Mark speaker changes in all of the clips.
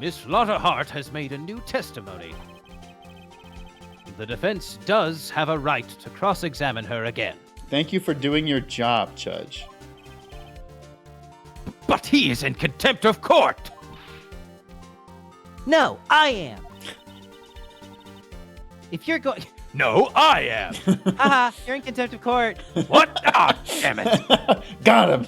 Speaker 1: Miss Lotta Hart has made a new testimony. The defense does have a right to cross-examine her again.
Speaker 2: Thank you for doing your job, Judge.
Speaker 1: But he is in contempt of court!
Speaker 3: No, I am. If you're going...
Speaker 1: No, I am!
Speaker 3: Haha, you're in contempt of court.
Speaker 1: What? Ah, damn it!
Speaker 2: Got him!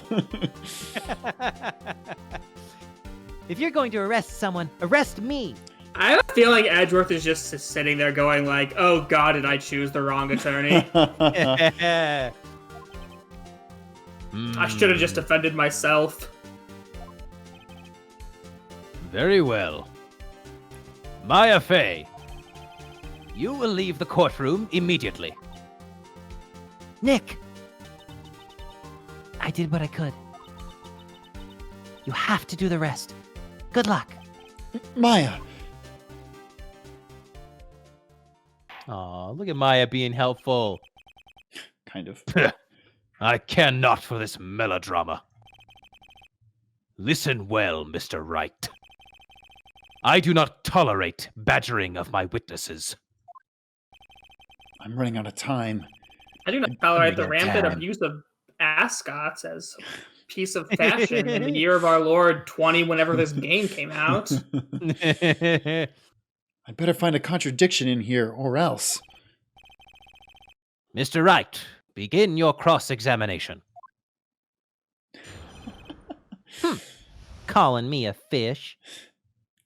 Speaker 3: If you're going to arrest someone, arrest me.
Speaker 4: I have a feeling Edgeworth is just sitting there going like, oh god, did I choose the wrong attorney? I should have just offended myself.
Speaker 1: Very well. Maya Fey, you will leave the courtroom immediately.
Speaker 3: Nick. I did what I could. You have to do the rest. Good luck.
Speaker 2: Maya.
Speaker 1: Aw, look at Maya being helpful.
Speaker 2: Kind of.
Speaker 1: I care not for this melodrama. Listen well, Mr. Wright. I do not tolerate badgering of my witnesses.
Speaker 2: I'm running out of time.
Speaker 4: I do not tolerate the
Speaker 2: Yeah,
Speaker 4: rampant
Speaker 2: damn.
Speaker 4: abuse of ascots as a piece of fashion in the year of our Lord 20, whenever this game came out.
Speaker 2: I better find a contradiction in here, or else.
Speaker 1: Mr. Wright, begin your cross-examination.
Speaker 3: Calling me a fish.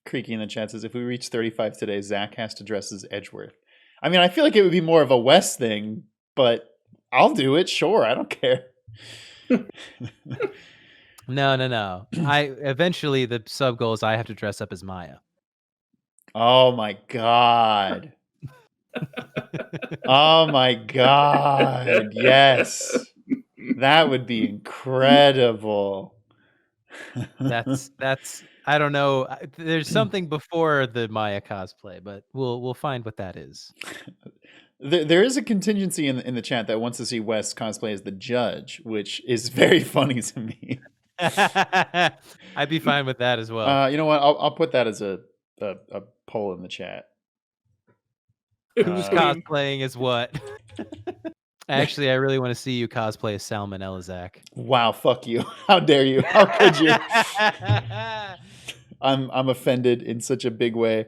Speaker 2: Creaky in the chat says, if we reach 35 today, Zach has to dress as Edgeworth. I mean, I feel like it would be more of a Wes thing, but I'll do it. Sure, I don't care.
Speaker 1: No. Eventually the sub goal is I have to dress up as Maya.
Speaker 2: Oh my god. Oh my god. Yes. That would be incredible.
Speaker 1: That's I don't know. There's something before the Maya cosplay, but we'll find what that is.
Speaker 2: There is a contingency in the chat that wants to see Wes cosplay as the judge, which is very funny to me.
Speaker 1: I'd be fine with that as well.
Speaker 2: You know what? I'll put that as a poll in the chat.
Speaker 1: Who's cosplaying as what? Actually, I really want to see you cosplay as Salman Elizak.
Speaker 2: Wow, fuck you. How dare you? How could you? I'm offended in such a big way.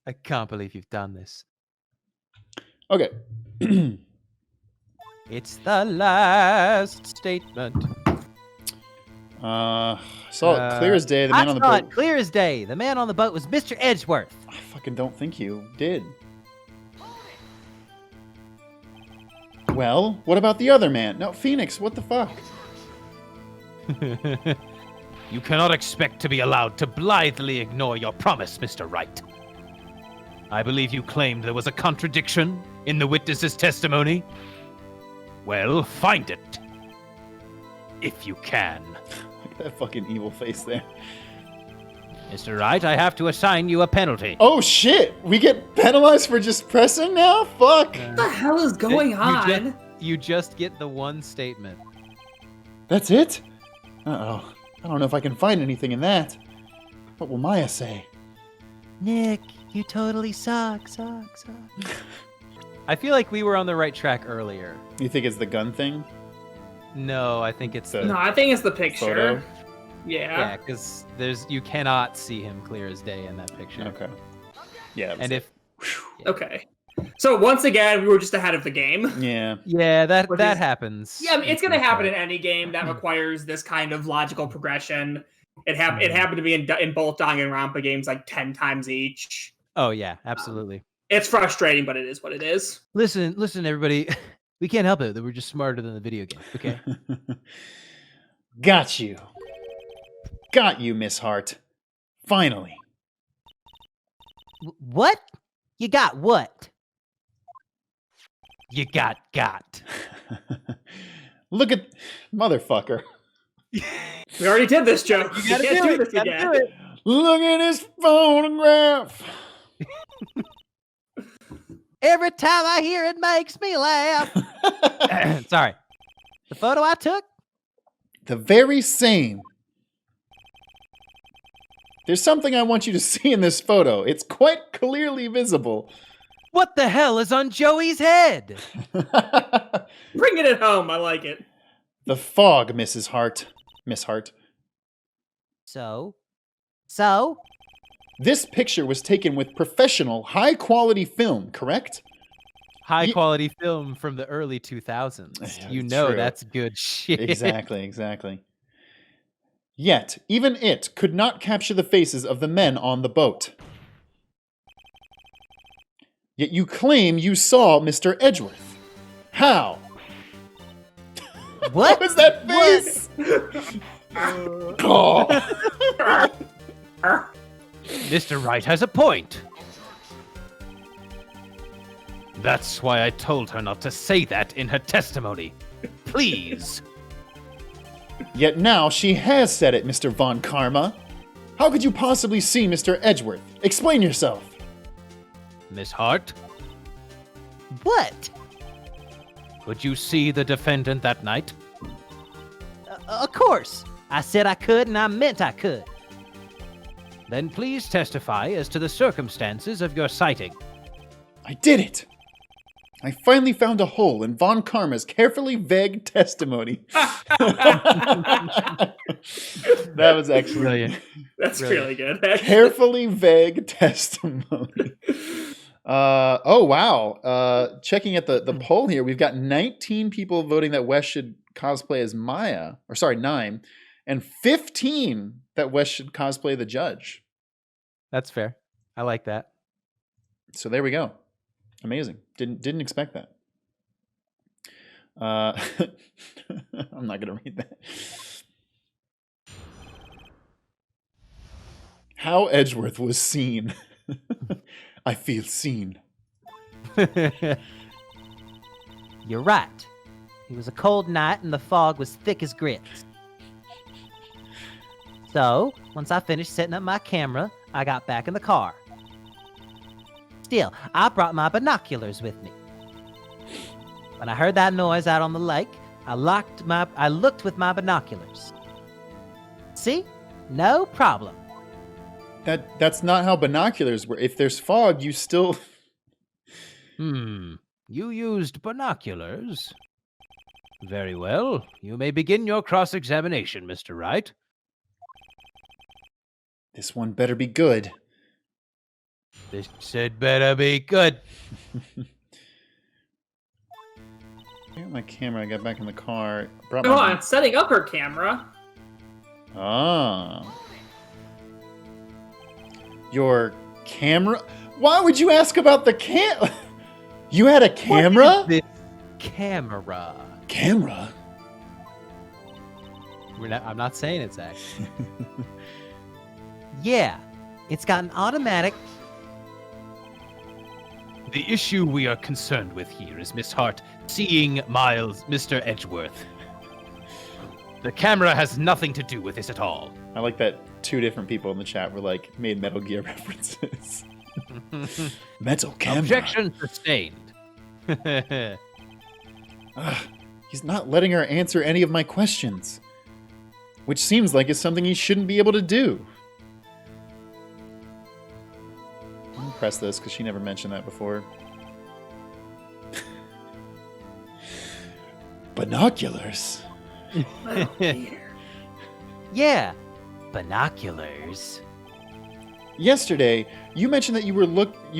Speaker 1: I can't believe you've done this.
Speaker 2: Okay.
Speaker 1: It's the last statement.
Speaker 2: Saw it clear as day. The man on the boat.
Speaker 3: Clear as day. The man on the boat was Mr. Edgeworth.
Speaker 2: I fucking don't think you did. Well, what about the other man? No, Phoenix, what the fuck?
Speaker 1: You cannot expect to be allowed to blithely ignore your promise, Mr. Wright. I believe you claimed there was a contradiction in the witness's testimony. Well, find it. If you can.
Speaker 2: Look at that fucking evil face there.
Speaker 1: Mr. Wright, I have to assign you a penalty.
Speaker 2: Oh shit! We get penalized for just pressing now? Fuck!
Speaker 4: What the hell is going on?
Speaker 1: You just get the one statement.
Speaker 2: That's it? Uh-oh. I don't know if I can find anything in that. What will Maya say?
Speaker 3: Nick, you totally suck.
Speaker 1: I feel like we were on the right track earlier.
Speaker 2: You think it's the gun thing?
Speaker 1: No, I think it's
Speaker 4: No, I think it's the picture.
Speaker 2: Photo?
Speaker 1: Yeah, because you cannot see him clear as day in that picture.
Speaker 2: Okay. Yeah.
Speaker 1: And if
Speaker 4: Okay. So once again, we were just ahead of the game.
Speaker 2: Yeah.
Speaker 1: that happens.
Speaker 4: Yeah, I mean, it's going to happen in any game that requires this kind of logical progression. It happened to be in both Danganronpa games like 10 times each.
Speaker 1: Oh yeah, absolutely.
Speaker 4: It's frustrating, but it is what it is.
Speaker 1: Listen, everybody. We can't help it that we're just smarter than the video game. Okay.
Speaker 2: Got you. Got you, Miss Hart. Finally.
Speaker 3: What? You got what?
Speaker 1: You got.
Speaker 2: Look at motherfucker.
Speaker 4: We already did this, Joe. You can't do this again.
Speaker 2: Look at his photograph.
Speaker 3: Every time I hear it makes me laugh.
Speaker 1: Sorry.
Speaker 3: The photo I took?
Speaker 2: The very same. There's something I want you to see in this photo. It's quite clearly visible.
Speaker 3: What the hell is on Joey's head?
Speaker 4: Bringing it home. I like it.
Speaker 2: The fog, Mrs. Hart. Miss Hart.
Speaker 3: So?
Speaker 2: This picture was taken with professional, high-quality film, correct?
Speaker 3: High quality film from the early 2000s.
Speaker 2: Yeah,
Speaker 3: You know
Speaker 2: true.
Speaker 3: that's good shit.
Speaker 2: Exactly. Yet, even it could not capture the faces of the men on the boat. Yet you claim you saw Mr. Edgeworth. How?
Speaker 3: What?
Speaker 2: What was that face? Oh.
Speaker 1: Mr. Wright has a point. That's why I told her not to say that in her testimony. Please.
Speaker 2: Yet now she has said it, Mr. Von Karma. How could you possibly see Mr. Edgeworth? Explain yourself.
Speaker 1: Miss Hart,
Speaker 3: What?
Speaker 1: could you see the defendant that night?
Speaker 3: Of course. I said I could and I meant I could.
Speaker 1: Then please testify as to the circumstances of your sighting.
Speaker 2: I did it. I finally found a hole in Von Karma's carefully vague testimony. That was actually
Speaker 1: Brilliant.
Speaker 4: That's really good. actually.
Speaker 2: carefully vague testimony. Oh wow! Checking at the poll here, we've got 19 people voting that Wes should cosplay as Maya, or sorry, 9, and 15 that Wes should cosplay the judge.
Speaker 3: That's fair. I like that.
Speaker 2: So there we go. Amazing. Didn't expect that. I'm not gonna read that. How Edgeworth was seen. I feel seen.
Speaker 3: You're right. It was a cold night and the fog was thick as grits. So, once I finished setting up my camera, I got back in the car. Still, I brought my binoculars with me. When I heard that noise out on the lake, I looked with my binoculars. See? No problem.
Speaker 2: That's not how binoculars work. If there's fog, you still...
Speaker 1: You used binoculars. Very well. You may begin your cross-examination, Mr. Wright.
Speaker 2: This one better be good.
Speaker 1: This had better be good.
Speaker 2: I got my camera. I got back in the car. Brought
Speaker 4: Go
Speaker 2: my...
Speaker 4: on, setting up her camera.
Speaker 2: Ah. Your camera? Why would you ask about the cam? You had a camera?
Speaker 3: What is this camera?
Speaker 2: Camera?
Speaker 3: I'm not saying it's actually. Yeah, it's got an automatic.
Speaker 1: The issue we are concerned with here is Miss Hart seeing Mr. Edgeworth. The camera has nothing to do with this at all.
Speaker 2: I like that 2 different people in the chat were like, made Metal Gear references. Metal camera.
Speaker 1: Objection sustained.
Speaker 2: He's not letting her answer any of my questions. Which seems like it's something he shouldn't be able to do. I'm gonna press this because she never mentioned that before. Binoculars?
Speaker 3: Yeah, binoculars.
Speaker 2: Yesterday, you mentioned that you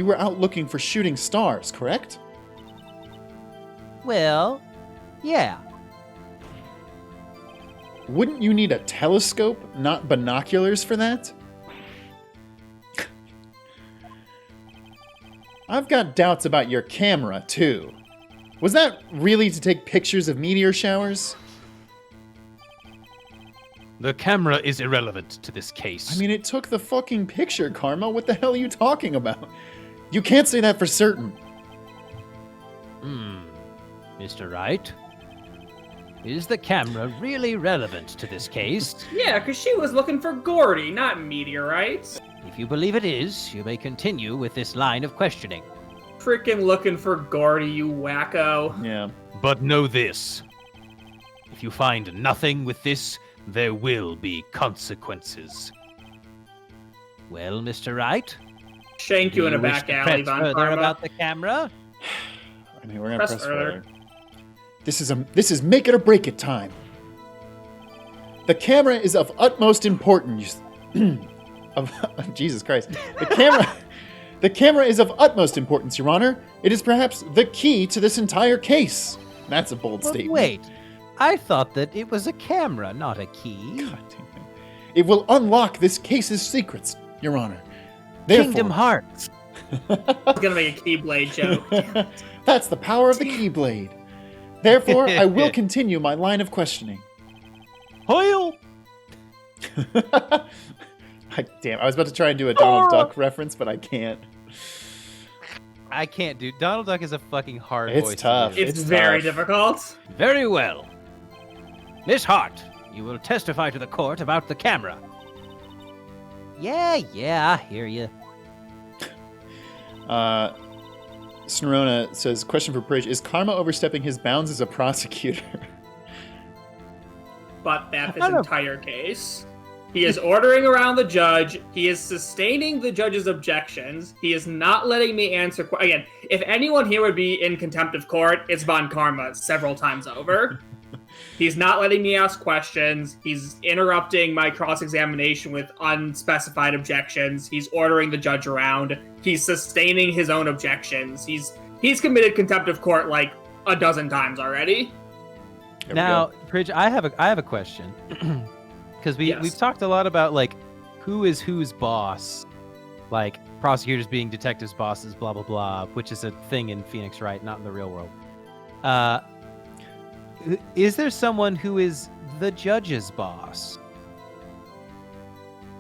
Speaker 2: were out looking for shooting stars, correct?
Speaker 3: Well, yeah.
Speaker 2: Wouldn't you need a telescope, not binoculars for that? I've got doubts about your camera, too. Was that really to take pictures of meteor showers?
Speaker 1: The camera is irrelevant to this case.
Speaker 2: I mean, it took the fucking picture, Karma. What the hell are you talking about? You can't say that for certain.
Speaker 1: Mr. Wright, is the camera really relevant to this case?
Speaker 4: Yeah, because she was looking for Gordy, not meteorites.
Speaker 1: If you believe it is, you may continue with this line of questioning.
Speaker 4: Freaking looking for Gordy, you wacko.
Speaker 2: Yeah.
Speaker 1: But know this. If you find nothing with this, there will be consequences. Well, Mr. Wright,
Speaker 4: Shank you in a back alley, Von
Speaker 1: further
Speaker 4: Karma.
Speaker 1: about the camera?
Speaker 2: I mean, we're gonna
Speaker 4: Press
Speaker 2: press
Speaker 4: further.
Speaker 2: forward. This is make it or break it time. The camera is of utmost importance. Jesus Christ. The camera is of utmost importance, Your Honor. It is perhaps the key to this entire case. That's a bold
Speaker 3: But
Speaker 2: statement.
Speaker 3: wait, I thought that it was a camera, not a key.
Speaker 2: God damn it. It will unlock this case's secrets, Your Honor. Therefore,
Speaker 3: Kingdom Hearts.
Speaker 4: I was gonna make a Keyblade joke.
Speaker 2: That's the power of the Keyblade. Therefore, I will continue my line of questioning.
Speaker 1: Hoyle!
Speaker 2: Damn, I was about to try and do a Donald Duck reference, but I can't.
Speaker 3: I can't do. Donald Duck is a fucking hard
Speaker 2: It's
Speaker 3: voice to
Speaker 2: tough.
Speaker 3: do.
Speaker 4: It's
Speaker 2: It's
Speaker 4: very
Speaker 2: tough.
Speaker 4: difficult.
Speaker 1: Very well. Miss Hart, you will testify to the court about the camera.
Speaker 3: Yeah, I hear you.
Speaker 2: Snorona says, question for Prij, is Karma overstepping his bounds as a prosecutor?
Speaker 4: But that's his
Speaker 3: I don't know.
Speaker 4: entire case. He is ordering around the judge. He is sustaining the judge's objections. He is not letting me answer. Again, if anyone here would be in contempt of court, it's Von Karma several times over. He's not letting me ask questions. He's interrupting my cross-examination with unspecified objections. He's ordering the judge around. He's sustaining his own objections. He's committed contempt of court like a dozen times already.
Speaker 2: There we
Speaker 3: Now,
Speaker 2: go.
Speaker 3: Prij, I have a question. Because
Speaker 4: Yes.
Speaker 3: we've talked a lot about like who is whose boss, like prosecutors being detectives' bosses, blah blah blah, which is a thing in Phoenix Wright, not in the real world. Is there someone who is the judge's boss?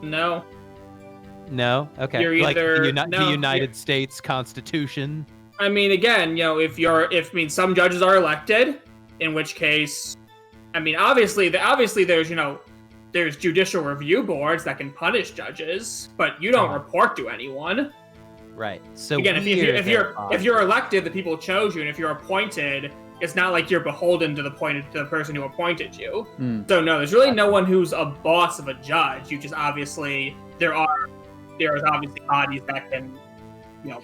Speaker 4: No.
Speaker 3: No. Okay.
Speaker 4: You're
Speaker 3: like
Speaker 4: either-
Speaker 3: the
Speaker 4: no,
Speaker 3: United States Constitution.
Speaker 4: I mean, again, some judges are elected, in which case, I mean, obviously there's judicial review boards that can punish judges, but you don't report to anyone.
Speaker 3: Right. So
Speaker 4: Again, if
Speaker 3: their boss.
Speaker 4: you're elected, the people chose you, and if you're appointed, it's not like you're beholden to the person who appointed you. So no, there's really no one who's a boss of a judge. You just obviously there's obviously bodies that can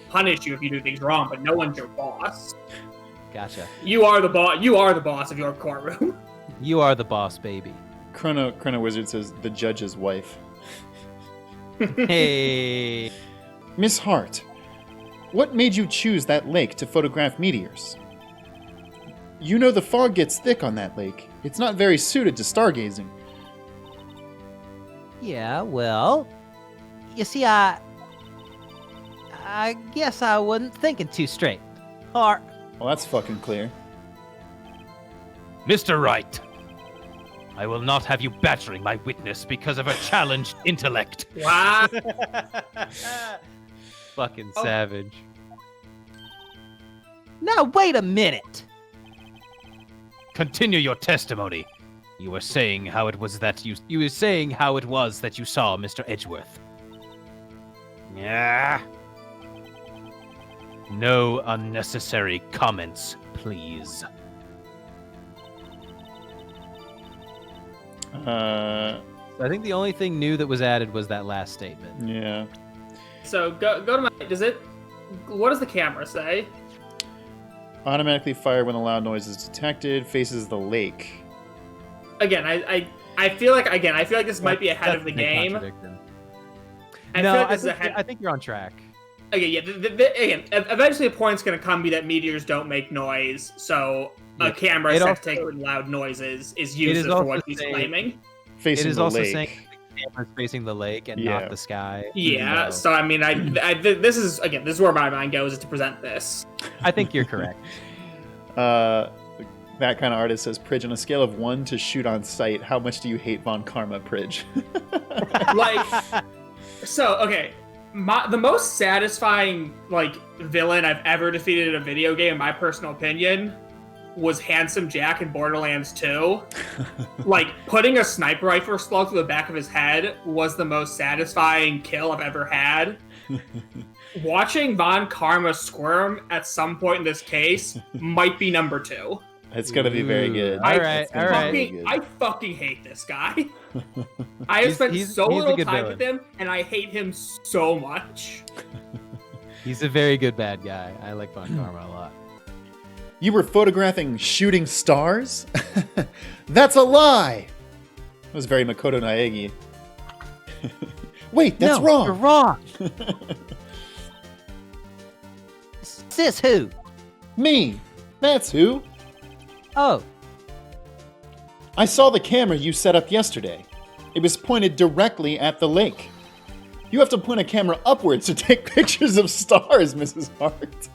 Speaker 4: punish you if you do things wrong, but no one's your boss.
Speaker 3: Gotcha.
Speaker 4: You are the boss. You are the boss of your courtroom.
Speaker 3: You are the boss, baby.
Speaker 2: Chrono Wizard says, the judge's wife.
Speaker 3: Hey.
Speaker 2: Miss Hart, what made you choose that lake to photograph meteors? You know the fog gets thick on that lake. It's not very suited to stargazing.
Speaker 3: Yeah, well, you see, I guess I wasn't thinking too straight. Or,
Speaker 2: Well, that's fucking clear.
Speaker 1: Mr. Wright, I will not have you battering my witness because of a challenged intellect.
Speaker 4: Wow.
Speaker 3: fucking
Speaker 4: Oh.
Speaker 3: savage. Now, wait a minute.
Speaker 1: Continue your testimony. You were saying how it was that you were saying how it was that you saw Mr. Edgeworth. Yeah. No unnecessary comments, please.
Speaker 3: So I think the only thing new that was added was that last statement.
Speaker 2: Yeah.
Speaker 4: So go to my. What does the camera say?
Speaker 2: Automatically fire when a loud noise is detected. Faces the lake.
Speaker 4: Again, I feel like this might be ahead of the
Speaker 3: That's a big
Speaker 4: game.
Speaker 3: contradiction.
Speaker 4: I
Speaker 3: No,
Speaker 4: feel like
Speaker 3: I
Speaker 4: this is
Speaker 3: think,
Speaker 4: ahead.
Speaker 3: I think you're on track.
Speaker 4: Okay, yeah. Again, eventually a point's going to come be that meteors don't make noise, so
Speaker 3: Yeah.
Speaker 4: a camera
Speaker 3: It
Speaker 4: set
Speaker 3: also-
Speaker 4: to take loud noises is
Speaker 3: is
Speaker 4: useless for
Speaker 3: also
Speaker 4: what he's
Speaker 3: saying-
Speaker 4: claiming.
Speaker 2: Facing
Speaker 3: It is
Speaker 2: the
Speaker 3: also
Speaker 2: lake.
Speaker 3: saying the camera's facing the lake and
Speaker 2: Yeah.
Speaker 3: not the sky.
Speaker 4: Yeah.
Speaker 2: No.
Speaker 4: So I mean, this is where my mind goes, is to present this.
Speaker 3: I think you're correct.
Speaker 2: That kind of artist says, Prij, on a scale of 1 to shoot on sight, how much do you hate Von Karma, Prij?
Speaker 4: Like, so okay, the most satisfying villain I've ever defeated in a video game, in my personal opinion, was Handsome Jack in Borderlands 2. Like, putting a sniper rifle slug through the back of his head was the most satisfying kill I've ever had. Watching Von Karma squirm at some point in this case might be number 2.
Speaker 2: It's gonna be very good.
Speaker 3: All right,
Speaker 2: It's gonna
Speaker 3: all
Speaker 2: be
Speaker 3: right.
Speaker 2: very good.
Speaker 4: I fucking hate this guy. I have spent
Speaker 3: he's
Speaker 4: so
Speaker 3: a
Speaker 4: little
Speaker 3: good
Speaker 4: time
Speaker 3: villain.
Speaker 4: with him, and I hate him so much.
Speaker 3: He's a very good bad guy. I like Von Karma a lot.
Speaker 2: You were photographing shooting stars? That's a lie! That was very Makoto Naegi. Wait, that's
Speaker 3: No,
Speaker 2: wrong!
Speaker 3: You're wrong. Sis who?
Speaker 2: Me! That's who!
Speaker 3: Oh,
Speaker 2: I saw the camera you set up yesterday. It was pointed directly at the lake. You have to point a camera upwards to take pictures of stars, Mrs. Hart.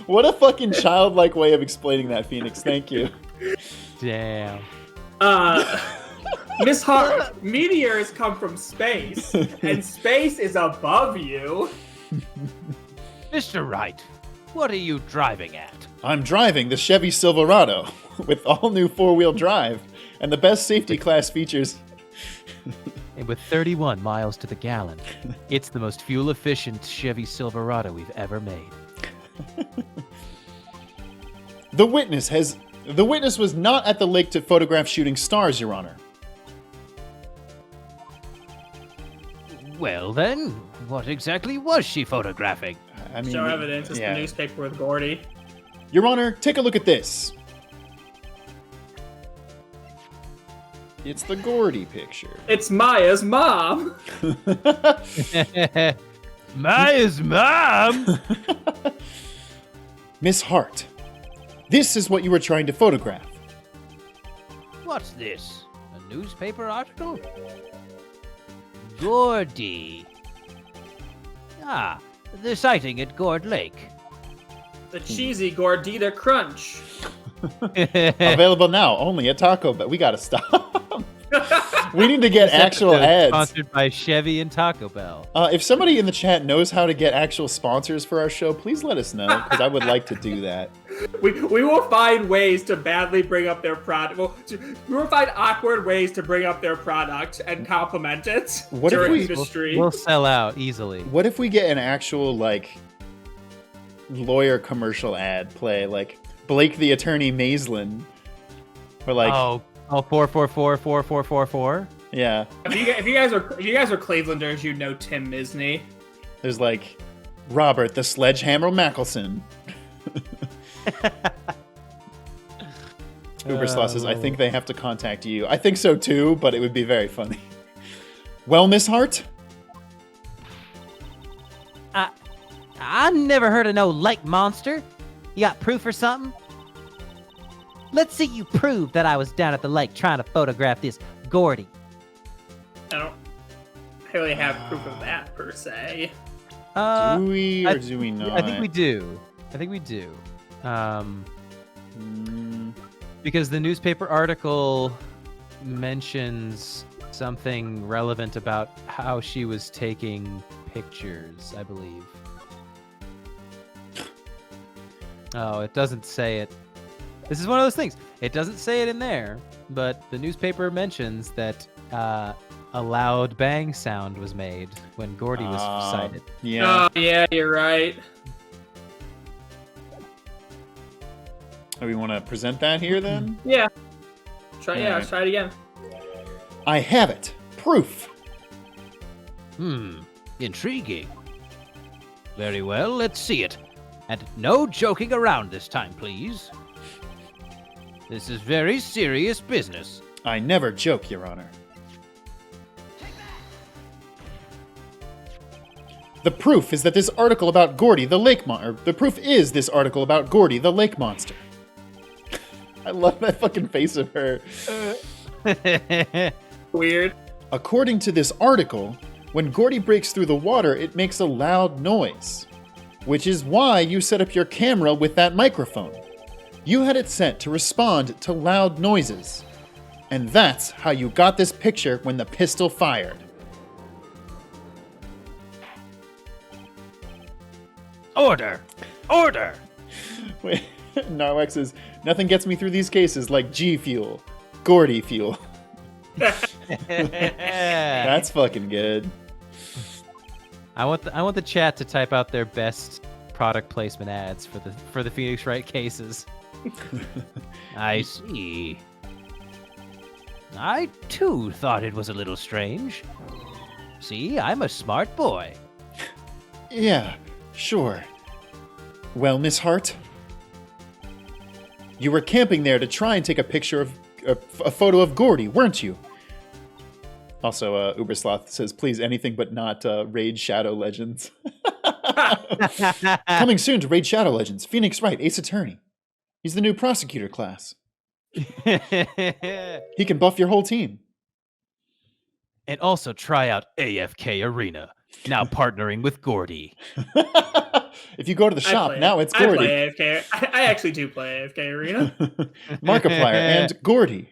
Speaker 2: What a fucking childlike way of explaining that, Phoenix. Thank you.
Speaker 3: damn.
Speaker 4: Miss Hart, meteors come from space, and space is above you.
Speaker 1: Mr. Wright, what are you driving at?
Speaker 2: I'm driving the Chevy Silverado with all new four-wheel drive and the best safety class features.
Speaker 3: And with 31 miles to the gallon, it's the most fuel-efficient Chevy Silverado we've ever made.
Speaker 2: The witness was not at the lake to photograph shooting stars, Your Honor.
Speaker 1: Well then, what exactly was she photographing?
Speaker 2: I mean,
Speaker 4: Show evidence. It's
Speaker 2: yeah.
Speaker 4: the newspaper with Gordy.
Speaker 2: Your Honor, take a look at this. It's the Gordy picture.
Speaker 4: It's Maya's mom.
Speaker 1: Maya's mom?
Speaker 2: Miss Hart, this is what you were trying to photograph.
Speaker 1: What's this? A newspaper article? Gordy. Ah, the sighting at Gord Lake.
Speaker 4: The cheesy Gordita Crunch.
Speaker 2: Available now only at Taco Bell. We gotta stop. We need to get actual ads.
Speaker 3: Sponsored by Chevy and Taco Bell.
Speaker 2: If somebody in the chat knows how to get actual sponsors for our show, please let us know, because I would like to do that.
Speaker 4: We will find ways to badly bring up their product. We will find awkward ways to bring up their product and compliment it
Speaker 2: What if
Speaker 4: during
Speaker 2: we-
Speaker 4: the stream.
Speaker 3: We'll sell out easily.
Speaker 2: What if we get an actual, like, lawyer commercial ad play, like Blake the Attorney Maislin? Or like,
Speaker 3: Oh, 4444444.
Speaker 2: yeah,
Speaker 4: If you guys are Clevelanders, you know Tim Misney.
Speaker 2: there's like Robert the Sledgehammer Mackelson. Ubersloss says, I think they have to contact you. I think so too, but it would be very funny. Well, Miss Hart?
Speaker 3: I never heard of no lake monster. You got proof or something? Let's see you prove that I was down at the lake trying to photograph this Gordy.
Speaker 4: I don't really have proof of that per se.
Speaker 2: Do we or
Speaker 3: I-
Speaker 2: do we not?
Speaker 3: I think we do. Because the newspaper article mentions something relevant about how she was taking pictures, I believe. Oh, it doesn't say it. This is one of those things. It doesn't say it in there, but the newspaper mentions that a loud bang sound was made when Gordy was sighted.
Speaker 2: Yeah.
Speaker 4: Oh yeah, you're right.
Speaker 2: We want to present that here then?
Speaker 4: Yeah. Try
Speaker 2: Alright.
Speaker 4: try it again.
Speaker 2: I have it. Proof.
Speaker 1: Intriguing. Very well, let's see it. And no joking around this time, please. This is very serious business.
Speaker 2: I never joke, Your Honor. The proof is that this article about Gordy the lake monster. The proof is this article about Gordy the lake monster. I love that fucking face of her.
Speaker 4: Weird.
Speaker 2: According to this article, when Gordy breaks through the water, it makes a loud noise, which is why you set up your camera with that microphone. You had it set to respond to loud noises. And that's how you got this picture when the pistol fired.
Speaker 1: Order! Order!
Speaker 2: Wait, Narwex says, nothing gets me through these cases like G Fuel. Gordy Fuel. That's fucking good.
Speaker 3: I want the chat to type out their best product placement ads for the Phoenix Wright cases.
Speaker 1: I see. I, too, thought it was a little strange. See, I'm a smart boy.
Speaker 2: Yeah, sure. Well, Miss Hart, you were camping there to try and take a picture of a photo of Gordy, weren't you? Also, Ubersloth says, please, anything but not Raid Shadow Legends. Coming soon to Raid Shadow Legends, Phoenix Wright, Ace Attorney. He's the new prosecutor class. He can buff your whole team.
Speaker 1: And also try out AFK Arena, now partnering with Gordy.
Speaker 2: If you go to the shop, now it's Gordy.
Speaker 4: I play AFK. I actually do play AFK Arena.
Speaker 2: Markiplier and Gordy.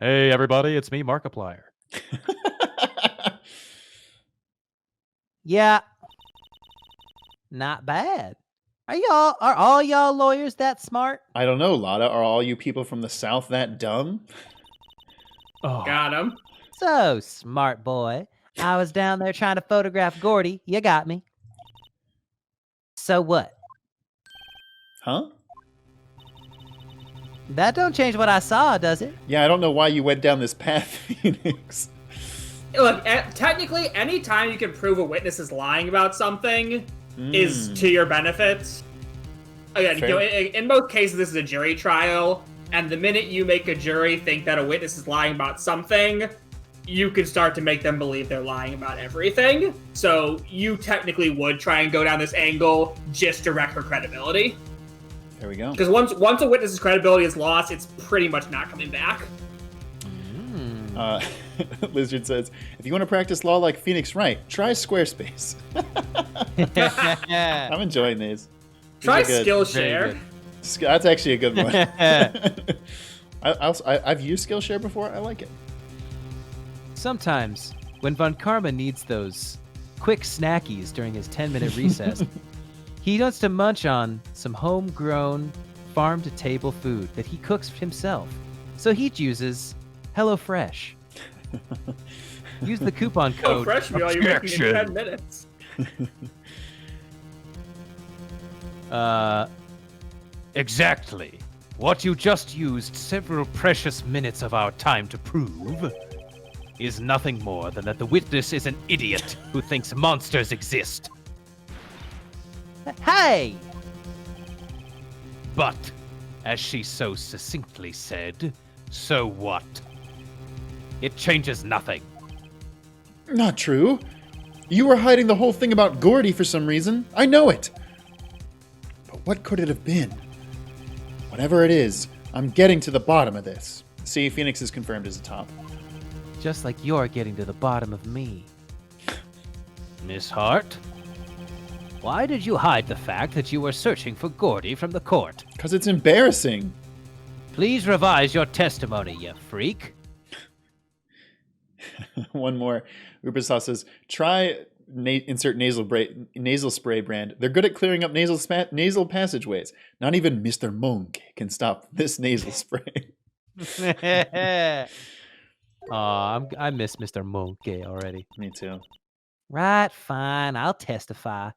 Speaker 1: Hey, everybody, it's me, Markiplier.
Speaker 3: Yeah. Not bad. Are all y'all lawyers that smart?
Speaker 2: I don't know, Lotta. Are all you people from the South that dumb?
Speaker 1: Oh,
Speaker 4: Got him.
Speaker 3: So, smart boy. I was down there trying to photograph Gordy. You got me. So what?
Speaker 2: Huh?
Speaker 3: That don't change what I saw, does it?
Speaker 2: Yeah, I don't know why you went down this path, Phoenix.
Speaker 4: Look, technically, any time you can prove a witness is lying about something is to your benefit. Again, you know, in most cases, this is a jury trial, and the minute you make a jury think that a witness is lying about something, you can start to make them believe they're lying about everything. So you technically would try and go down this angle just to wreck her credibility.
Speaker 2: There we go.
Speaker 4: Because once a witness's credibility is lost, it's pretty much not coming back.
Speaker 2: Lizard says, if you want to practice law like Phoenix Wright, try Squarespace. I'm enjoying these.
Speaker 4: Try
Speaker 2: These are good.
Speaker 4: Skillshare.
Speaker 2: That's actually a good one. I've used Skillshare before. I like it.
Speaker 1: sometimes when Von Karma needs those quick snackies during his 10-minute recess, he wants to munch on some homegrown, farm-to-table food that he cooks himself. So he chooses HelloFresh. Use the coupon code
Speaker 4: Fresh meal you're making in 10 minutes.
Speaker 1: Exactly. What you just used several precious minutes of our time to prove is nothing more than that the witness is an idiot who thinks monsters exist.
Speaker 3: Hey!
Speaker 1: But, as she so succinctly said, so what? It changes nothing.
Speaker 2: Not true. You were hiding the whole thing about Gordy for some reason. I know it. But what could it have been? Whatever it is, I'm getting to the bottom of this. See, Phoenix is confirmed as a top.
Speaker 3: Just like you're getting to the bottom of me.
Speaker 1: Miss Hart? Why did you hide the fact that you were searching for Gordy from the court?
Speaker 2: Because it's embarrassing.
Speaker 1: Please revise your testimony, you freak.
Speaker 2: One more. Ubersaw says, try insert nasal spray brand. They're good at clearing up nasal passageways. Not even Mr. Monk can stop this nasal spray.
Speaker 3: I miss Mr. Monkey already.
Speaker 2: Me too.
Speaker 3: Right, fine. I'll testify.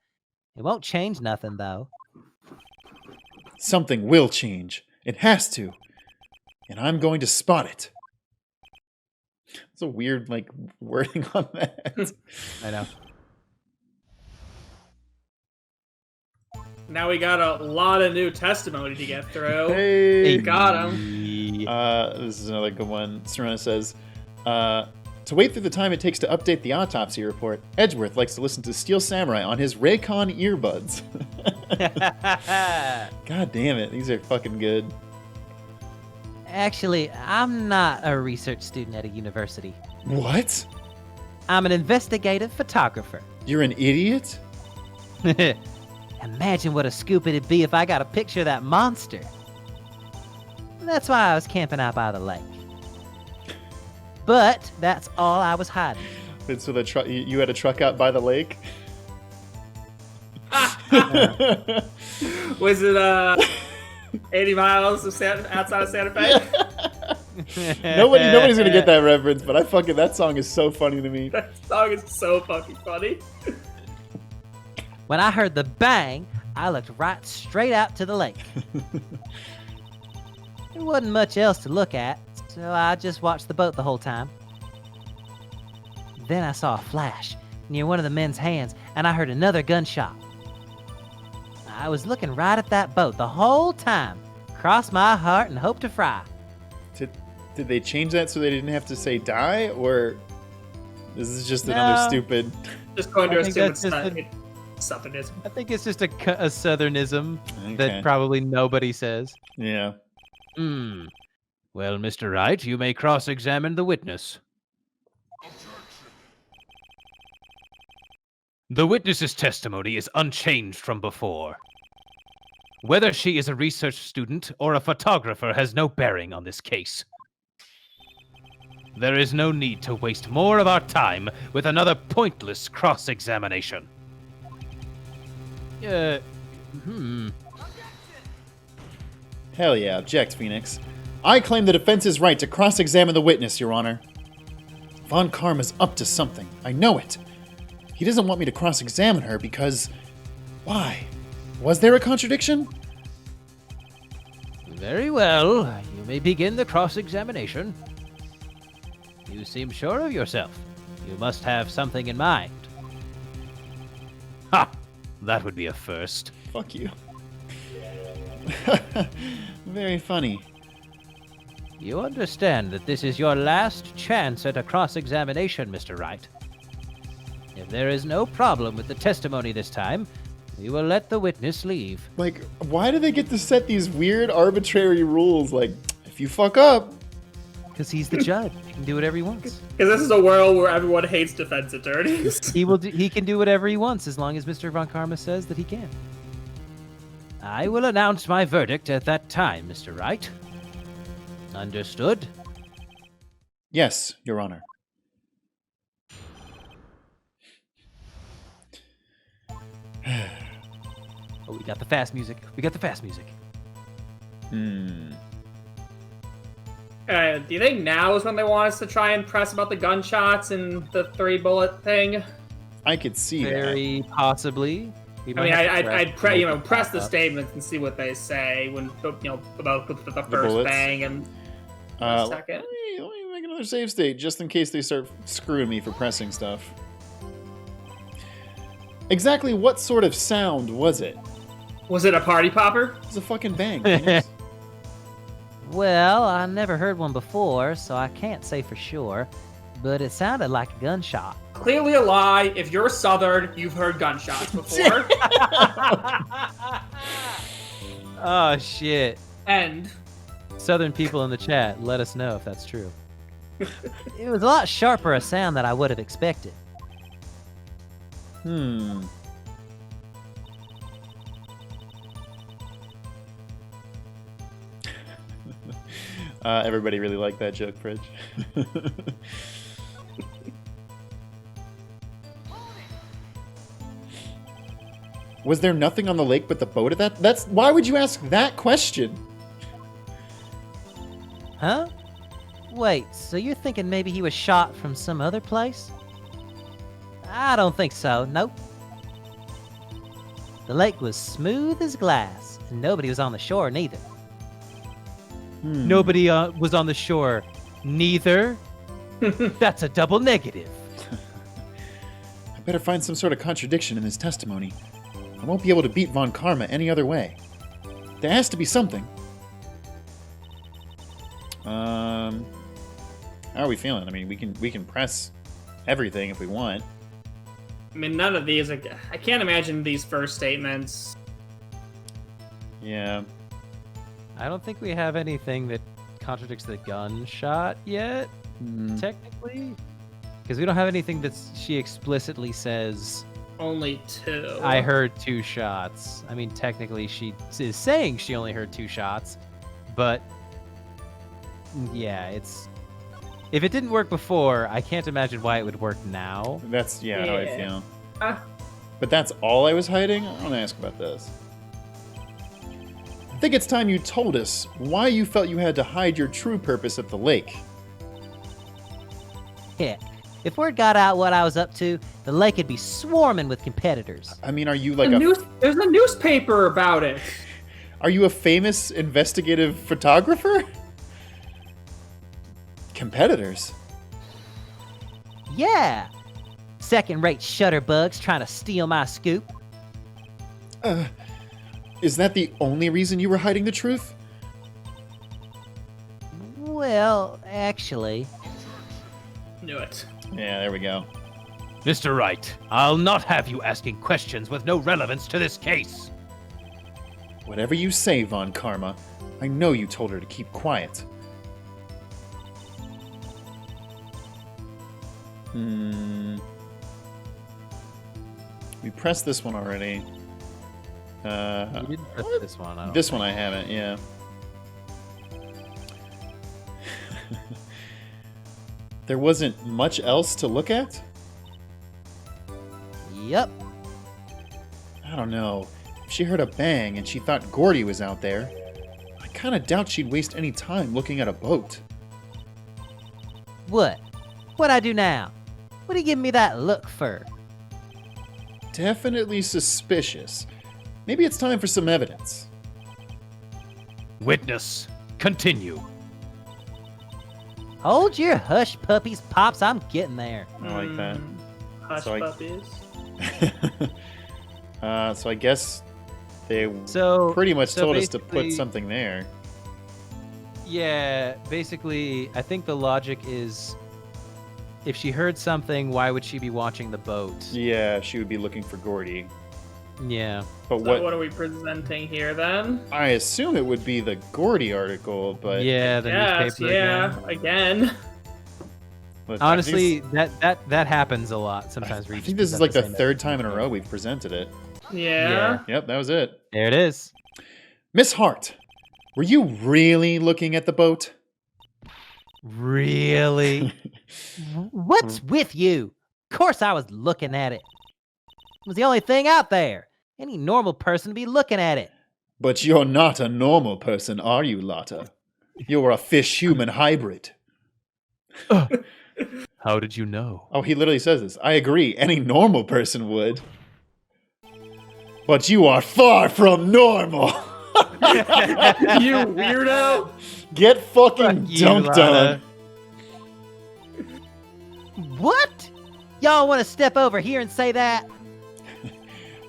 Speaker 3: It won't change nothing, though.
Speaker 2: Something will change. It has to. And I'm going to spot it. It's a weird, wording on that.
Speaker 3: I know.
Speaker 4: Now we got a lot of new testimony to get through.
Speaker 2: Hey.
Speaker 4: Got him.
Speaker 2: This is another good one. Serena says, to wait through the time it takes to update the autopsy report, Edgeworth likes to listen to Steel Samurai on his Raycon earbuds. God damn it. These are fucking good.
Speaker 3: Actually, I'm not a research student at a university.
Speaker 2: What?
Speaker 3: I'm an investigative photographer.
Speaker 2: You're an idiot?
Speaker 3: Imagine what a scoop it'd be if I got a picture of that monster. That's why I was camping out by the lake. But that's all I was hiding.
Speaker 2: And so you had a truck out by the lake?
Speaker 4: Was it 80 miles outside of Santa Fe?
Speaker 2: Nobody's gonna get that reference, but that song is so funny to me.
Speaker 4: That song is so fucking funny.
Speaker 3: When I heard the bang, I looked right straight out to the lake. There wasn't much else to look at, so I just watched the boat the whole time. Then I saw a flash near one of the men's hands, and I heard another gunshot. I was looking right at that boat the whole time. Cross my heart and hope to fry.
Speaker 2: Did they change that so they didn't have to say die, or this is just another stupid?
Speaker 4: Just going to
Speaker 3: I think
Speaker 4: assume
Speaker 3: that's
Speaker 4: it's Southernism.
Speaker 3: I think it's just a southernism
Speaker 2: Okay.
Speaker 3: that probably nobody says.
Speaker 2: Yeah.
Speaker 1: Well, Mr. Wright, you may cross-examine the witness. The witness's testimony is unchanged from before. Whether she is a research student or a photographer has no bearing on this case. There is no need to waste more of our time with another pointless cross-examination.
Speaker 2: Hell yeah, object, Phoenix. I claim the defense's right to cross-examine the witness, Your Honor. Von Karma's up to something. I know it. He doesn't want me to cross-examine her because... Why? Was there a contradiction?
Speaker 1: Very well. You may begin the cross-examination. You seem sure of yourself. You must have something in mind. Ha! That would be a first.
Speaker 2: Fuck you. Very funny.
Speaker 1: You understand that this is your last chance at a cross-examination, Mr. Wright. If there is no problem with the testimony this time, we will let the witness leave.
Speaker 2: Like, why do they get to set these weird, arbitrary rules? Like, if you fuck up...
Speaker 3: Because he's the judge. He can do whatever he wants.
Speaker 4: Because this is a world where everyone hates defense attorneys.
Speaker 3: He can do whatever he wants as long as Mr. Von Karma says that he can.
Speaker 1: I will announce my verdict at that time, Mr. Wright. Understood?
Speaker 2: Yes, Your Honor.
Speaker 3: Oh, we got the fast music. We got the fast music.
Speaker 4: Do you think now is when they want us to try and press about the gunshots and the 3-bullet thing?
Speaker 2: I could see that.
Speaker 3: Very possibly.
Speaker 4: I mean, I'd press the statements and see what they say when about the first
Speaker 2: bullets?
Speaker 4: bang and the second.
Speaker 2: Let me make another save state just in case they start screwing me for pressing stuff. Exactly what sort of sound was it?
Speaker 4: Was it a party popper?
Speaker 2: It was a fucking bang. Phoenix.
Speaker 3: Well, I never heard one before, so I can't say for sure, but it sounded like a gunshot.
Speaker 4: Clearly a lie. If you're Southern, you've heard gunshots before.
Speaker 3: Oh, shit.
Speaker 4: And
Speaker 3: Southern people in the chat, let us know if that's true. It was a lot sharper a sound than I would have expected.
Speaker 2: Everybody really liked that joke, Prij. Was there nothing on the lake but the boat at that? That's why would you ask that question?
Speaker 3: Huh? Wait, so you're thinking maybe he was shot from some other place? I don't think so, nope. The lake was smooth as glass, and nobody was on the shore neither.
Speaker 1: Nobody was on the shore. Neither? That's a double negative.
Speaker 2: I better find some sort of contradiction in his testimony. I won't be able to beat Von Karma any other way. There has to be something. How are we feeling? I mean, we can press everything if we want.
Speaker 4: I mean, none of these are. I can't imagine these first statements.
Speaker 2: Yeah.
Speaker 3: I don't think we have anything that contradicts the gunshot yet, technically. Because we don't have anything that she explicitly says,
Speaker 4: Only 2.
Speaker 3: I heard 2 shots. I mean, technically she is saying she only heard 2 shots, but yeah, it's... If it didn't work before, I can't imagine why it would work now.
Speaker 2: That's, how I feel.
Speaker 4: Ah.
Speaker 2: But that's all I was hiding? I want to ask about this. I think it's time you told us why you felt you had to hide your true purpose at the lake.
Speaker 3: Yeah. If word got out what I was up to, the lake would be swarming with competitors.
Speaker 2: I mean, are you like
Speaker 4: There's a newspaper about it.
Speaker 2: Are you a famous investigative photographer? Competitors?
Speaker 3: Yeah. Second-rate shutterbugs trying to steal my scoop.
Speaker 2: Is that the only reason you were hiding the truth?
Speaker 3: Well, actually...
Speaker 4: Knew it.
Speaker 2: Yeah, there we go.
Speaker 1: Mr. Wright, I'll not have you asking questions with no relevance to this case.
Speaker 2: Whatever you say, Von Karma, I know you told her to keep quiet. We pressed this one already.
Speaker 3: You didn't press this one. I don't
Speaker 2: This
Speaker 3: think.
Speaker 2: one I haven't, yeah. There wasn't much else to look at?
Speaker 3: Yep.
Speaker 2: I don't know. If she heard a bang and she thought Gordy was out there, I kind of doubt she'd waste any time looking at a boat.
Speaker 3: What? What'd I do now? What are you giving me that look for?
Speaker 2: Definitely suspicious. Maybe it's time for some evidence.
Speaker 1: Witness, continue.
Speaker 3: Hold your hush puppies, Pops. I'm getting there.
Speaker 2: I like that.
Speaker 4: Hush
Speaker 2: So
Speaker 4: puppies.
Speaker 2: So I guess they
Speaker 5: So
Speaker 2: pretty much
Speaker 5: so
Speaker 2: told us to put
Speaker 5: basically-
Speaker 2: something there.
Speaker 5: Yeah, basically, I think the logic is, if she heard something, why would she be watching the boat?
Speaker 2: Yeah, she would be looking for Gordy.
Speaker 5: Yeah.
Speaker 2: But
Speaker 4: So
Speaker 2: what
Speaker 4: what are we presenting here then?
Speaker 2: I assume it would be the Gordy article, but
Speaker 5: Yeah, the
Speaker 4: Yes,
Speaker 5: newspaper.
Speaker 4: yeah, again.
Speaker 2: but
Speaker 5: Honestly, that happens a lot.
Speaker 2: I
Speaker 5: Sometimes
Speaker 2: think,
Speaker 5: we
Speaker 2: I
Speaker 5: just
Speaker 2: think this is
Speaker 5: present
Speaker 2: like the
Speaker 5: same
Speaker 2: third time in a
Speaker 5: everything.
Speaker 2: row we've presented it.
Speaker 4: Yeah.
Speaker 2: Yep, that was it.
Speaker 5: There it is.
Speaker 2: Miss Hart, were you really looking at the boat?
Speaker 3: Really? What's with you? Of course I was looking at it. It was the only thing out there. Any normal person would be looking at it.
Speaker 2: But you're not a normal person, are you, Lotta? You're a fish-human hybrid.
Speaker 1: How did you know?
Speaker 2: Oh, he literally says this. I agree, any normal person would. But you are far from normal.
Speaker 4: You weirdo.
Speaker 2: Get fucking
Speaker 5: Fuck you,
Speaker 2: dunked
Speaker 5: Lotta.
Speaker 2: on.
Speaker 3: What? Y'all want to step over here and say that?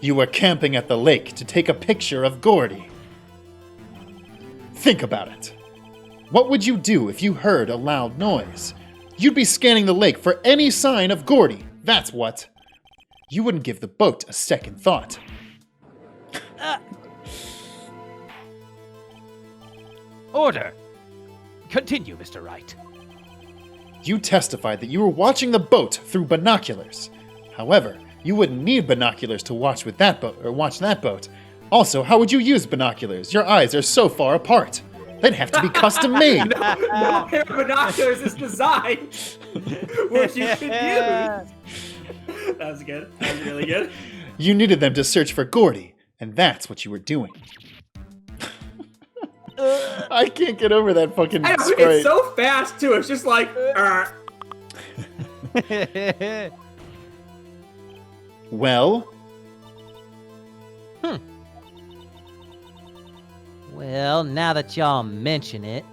Speaker 2: You were camping at the lake to take a picture of Gordy. Think about it. What would you do if you heard a loud noise? You'd be scanning the lake for any sign of Gordy. That's what. You wouldn't give the boat a second thought.
Speaker 1: Order. Continue, Mr. Wright.
Speaker 2: You testified that you were watching the boat through binoculars. However, you wouldn't need binoculars to watch with that boat or watch that boat. Also, how would you use binoculars? Your eyes are so far apart. They'd have to be custom made.
Speaker 4: No pair of binoculars is designed which you could use. That was good. That was really good.
Speaker 2: You needed them to search for Gordy, and that's what you were doing. I can't get over that fucking
Speaker 4: I know,
Speaker 2: sprite.
Speaker 4: it's so fast too. It's just like,
Speaker 2: Well,
Speaker 3: Well, now that y'all mention it,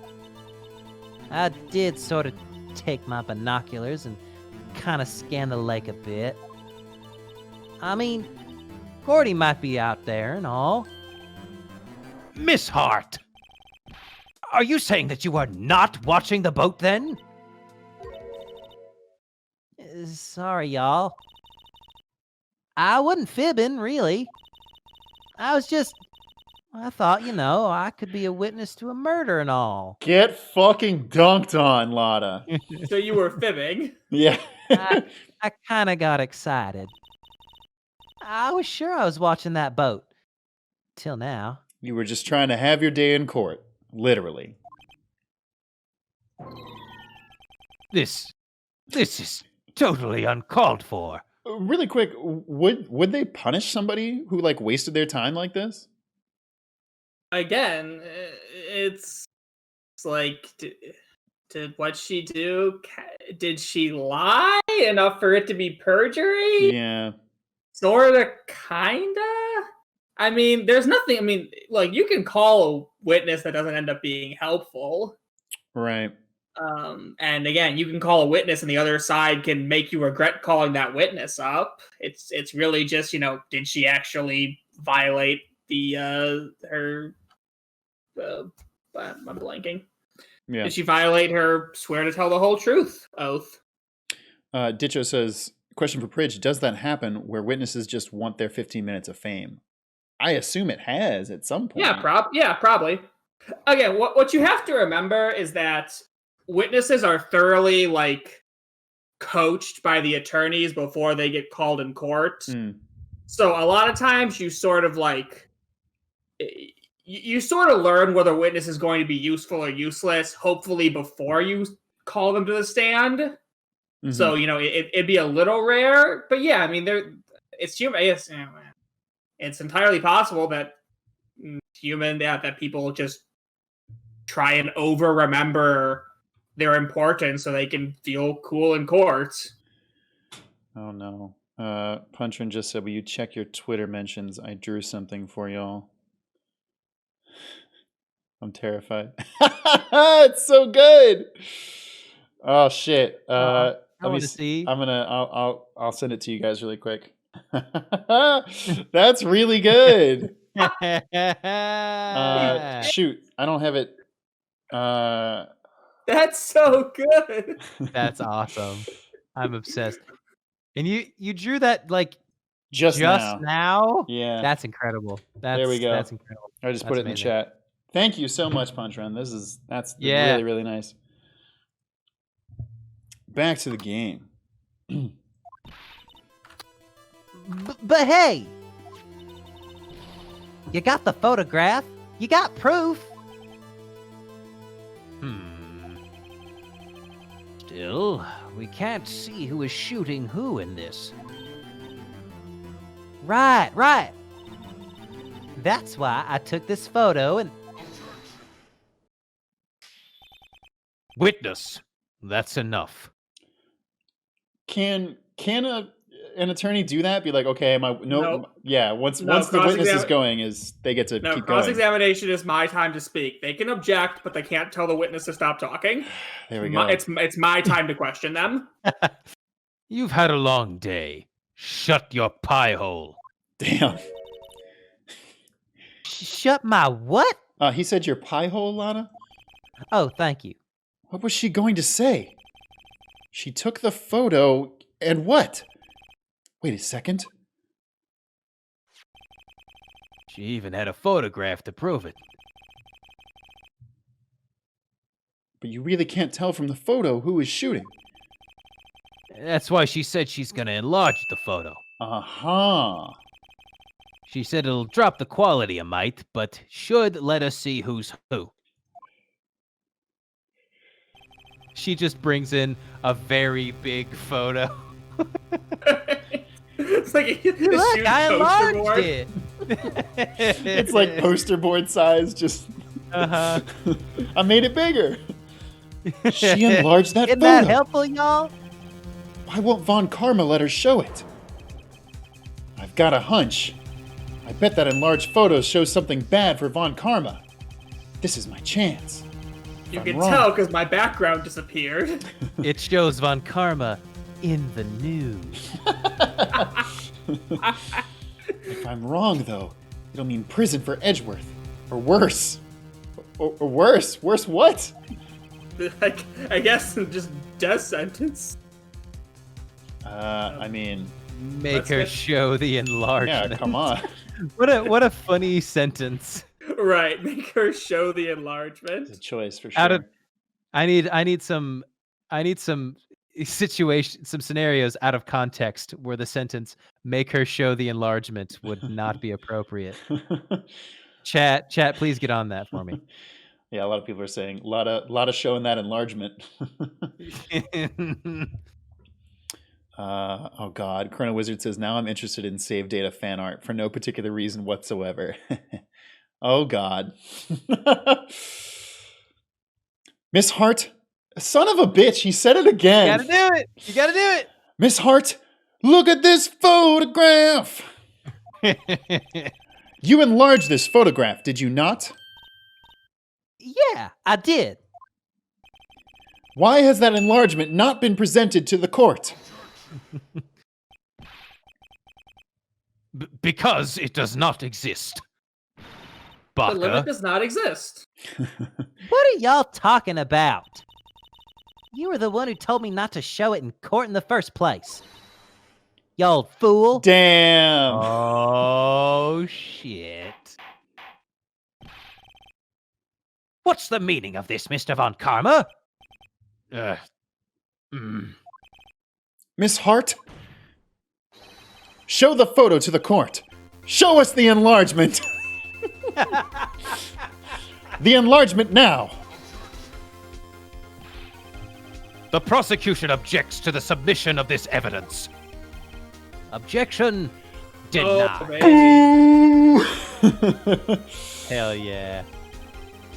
Speaker 3: I did sort of take my binoculars and kind of scan the lake a bit. I mean, Gordy might be out there and all.
Speaker 1: Miss Hart! Are you saying that you are not watching the boat then?
Speaker 3: Sorry, y'all. I wasn't fibbing, really. I thought, I could be a witness to a murder and all.
Speaker 2: get fucking dunked on, Lotta.
Speaker 4: so you were fibbing.
Speaker 2: Yeah.
Speaker 3: I kind of got excited. I was sure I was watching that boat. Till now.
Speaker 2: You were just trying to have your day in court. Literally.
Speaker 1: This is totally uncalled for.
Speaker 2: Really quick, would they punish somebody who wasted their time like this?
Speaker 4: Again, it's like, did what she do? Did she lie? lie enough for it to be perjury.
Speaker 2: Yeah.
Speaker 4: Sorta, kinda. I mean, there's nothing. I mean, like you can call a witness that doesn't end up being helpful.
Speaker 2: Right.
Speaker 4: And again, you can call a witness, and the other side can make you regret calling that witness up. It's really just did she actually violate the her? I'm blanking.
Speaker 2: Yeah.
Speaker 4: Did she violate her swear to tell the whole truth oath?
Speaker 2: Ditcho says, question for Prij, does that happen where witnesses just want their 15 minutes of fame? I assume it has at some point.
Speaker 4: Yeah, probably. Again, what you have to remember is that witnesses are thoroughly coached by the attorneys before they get called in court. So a lot of times you sort of you sort of learn whether a witness is going to be useful or useless, hopefully before you call them to the stand. Mm-hmm. So, it'd be a little rare, but yeah, I mean, it's human. It's entirely possible that that people just try and over-remember their importance so they can feel cool in court.
Speaker 2: Oh, no. PanTran just said, will you check your Twitter mentions? I drew something for y'all. I'm terrified. It's so good. Oh shit.
Speaker 5: I want to see.
Speaker 2: I'll send it to you guys really quick. That's really good. Shoot, I don't have it.
Speaker 4: That's so good.
Speaker 5: That's awesome. I'm obsessed. And you drew that
Speaker 2: just
Speaker 5: now?
Speaker 2: Yeah.
Speaker 5: That's incredible.
Speaker 2: There we go.
Speaker 5: That's incredible.
Speaker 2: I just put it in the chat. Thank you so much, PanTran. That's really, really nice. Back to the game.
Speaker 3: But hey, you got the photograph. You got proof.
Speaker 1: Still, we can't see who is shooting who in this.
Speaker 3: Right. That's why I took this photo and...
Speaker 1: Witness. That's enough.
Speaker 2: Can an attorney do that? Be like, okay,
Speaker 4: Nope.
Speaker 2: Yeah. Once the witness is going, they get to keep going.
Speaker 4: Cross-examination is my time to speak. They can object, but they can't tell the witness to stop talking.
Speaker 2: There we go.
Speaker 4: It's my time to question them.
Speaker 1: You've had a long day. Shut your pie hole.
Speaker 2: Damn.
Speaker 3: Shut my what?
Speaker 2: He said your pie hole, Lotta?
Speaker 3: Oh, thank you.
Speaker 2: What was she going to say? She took the photo and what? Wait a second.
Speaker 1: She even had a photograph to prove it.
Speaker 2: But you really can't tell from the photo who is shooting.
Speaker 1: That's why she said she's going to enlarge the photo.
Speaker 2: Uh-huh.
Speaker 1: She said it'll drop the quality a mite, but should let us see who's who.
Speaker 5: She just brings in a very big photo.
Speaker 4: It's like a
Speaker 3: Look, I enlarged
Speaker 4: board.
Speaker 3: it.
Speaker 2: It's like poster board size, just...
Speaker 5: Uh-huh.
Speaker 2: I made it bigger. She enlarged that
Speaker 3: Isn't
Speaker 2: photo.
Speaker 3: that helpful, y'all?
Speaker 2: Why won't Von Karma let her show it? I've got a hunch. I bet that enlarged photo shows something bad for Von Karma. This is my chance.
Speaker 4: You can tell because my background disappeared.
Speaker 5: It shows Von Karma in the news.
Speaker 2: If I'm wrong, though, it'll mean prison for Edgeworth. Or worse. Or worse. Worse what?
Speaker 4: I guess just death sentence.
Speaker 2: I mean...
Speaker 5: Make her show the enlargement.
Speaker 2: Yeah, come on.
Speaker 5: What a funny sentence.
Speaker 4: Right, make her show the enlargement.
Speaker 2: It's a choice for sure.
Speaker 5: I need some some scenarios out of context where the sentence "make her show the enlargement" would not be appropriate. Chat, please get on that for me.
Speaker 2: Yeah, a lot of people are saying Lotta showing that enlargement. Oh God, Chrono Wizard says, now I'm interested in save data fan art for no particular reason whatsoever. Oh God. Miss Hart, son of a bitch, he said it again.
Speaker 5: You gotta do it.
Speaker 2: Miss Hart, look at this photograph! You enlarged this photograph, did you not?
Speaker 3: Yeah, I did.
Speaker 2: Why has that enlargement not been presented to the court?
Speaker 1: Because it does not exist.
Speaker 4: The limit
Speaker 1: Baka,
Speaker 4: does not exist.
Speaker 3: What are y'all talking about? You were the one who told me not to show it in court in the first place. You old fool.
Speaker 2: Damn.
Speaker 1: oh shit.
Speaker 5: What's the meaning of this, Mr. Von Karma?
Speaker 2: Miss Hart, show the photo to the court. Show us the enlargement. The enlargement now.
Speaker 1: The prosecution objects to the submission of this evidence.
Speaker 5: Objection
Speaker 4: Oh,
Speaker 5: denied.
Speaker 4: baby.
Speaker 5: Hell yeah.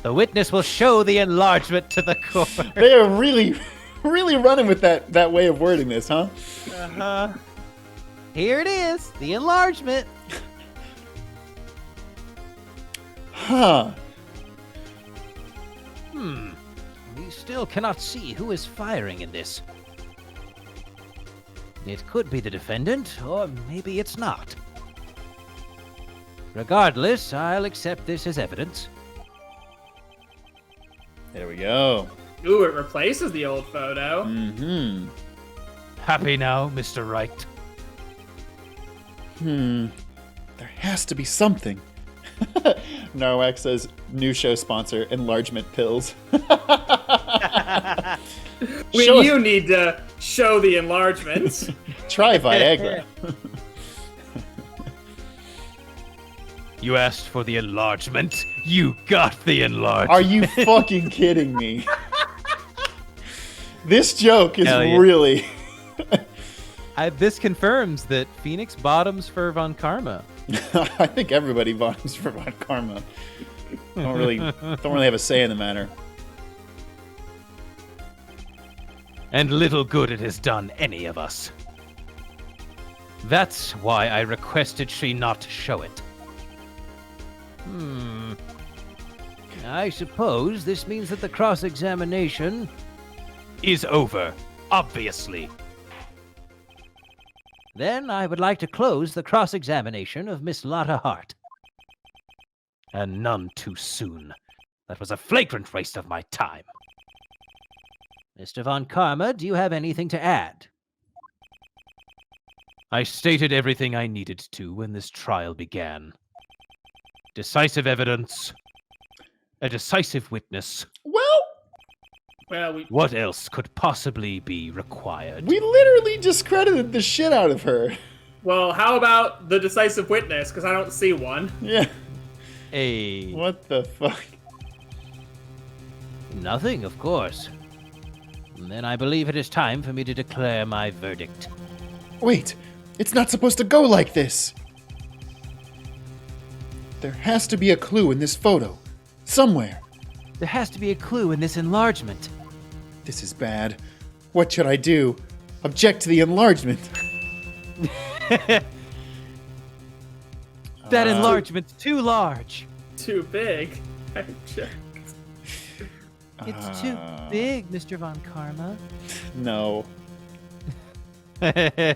Speaker 5: The witness will show the enlargement to the court.
Speaker 2: They are really running with that way of wording this, huh?
Speaker 3: Here it is, the enlargement.
Speaker 2: Huh.
Speaker 5: We still cannot see who is firing in this. It could be the defendant, or maybe it's not. Regardless, I'll accept this as evidence.
Speaker 2: There we go.
Speaker 4: Ooh, it replaces the old photo.
Speaker 2: Mm-hmm.
Speaker 1: Happy now, Mr. Wright?
Speaker 2: There has to be something. Narwhal says, new show sponsor, enlargement pills.
Speaker 4: You need to show the enlargements.
Speaker 2: Try Viagra.
Speaker 1: You asked for the enlargement. You got the enlargement.
Speaker 2: Are you fucking kidding me? This joke is
Speaker 5: Hell yeah.
Speaker 2: really...
Speaker 5: This confirms that Phoenix bottoms for Von Karma.
Speaker 2: I think everybody bottoms for Von Karma. Don't really have a say in the matter.
Speaker 1: And little good it has done any of us. That's why I requested she not show it.
Speaker 5: I suppose this means that the cross-examination...
Speaker 1: Is over, obviously.
Speaker 5: Then I would like to close the cross-examination of Miss Lotta Hart.
Speaker 1: And none too soon. That was a flagrant waste of my time.
Speaker 5: Mr. Von Karma, do you have anything to add?
Speaker 1: I stated everything I needed to when this trial began. Decisive evidence. A decisive witness.
Speaker 4: Well,
Speaker 1: What else could possibly be required?
Speaker 2: We literally discredited the shit out of her.
Speaker 4: well, how about the decisive witness? Because I don't see one.
Speaker 2: Yeah.
Speaker 5: Hey.
Speaker 2: What the fuck?
Speaker 5: Nothing, of course. Then I believe it is time for me to declare my verdict.
Speaker 2: Wait, it's not supposed to go like this. There has to be a clue in this photo. Somewhere.
Speaker 3: There has to be a clue in this enlargement.
Speaker 2: This is bad. What should I do? Object to the enlargement.
Speaker 3: That enlargement's too large.
Speaker 4: Too big. I checked.
Speaker 3: It's too big, Mr. Von Karma.
Speaker 2: No.
Speaker 5: I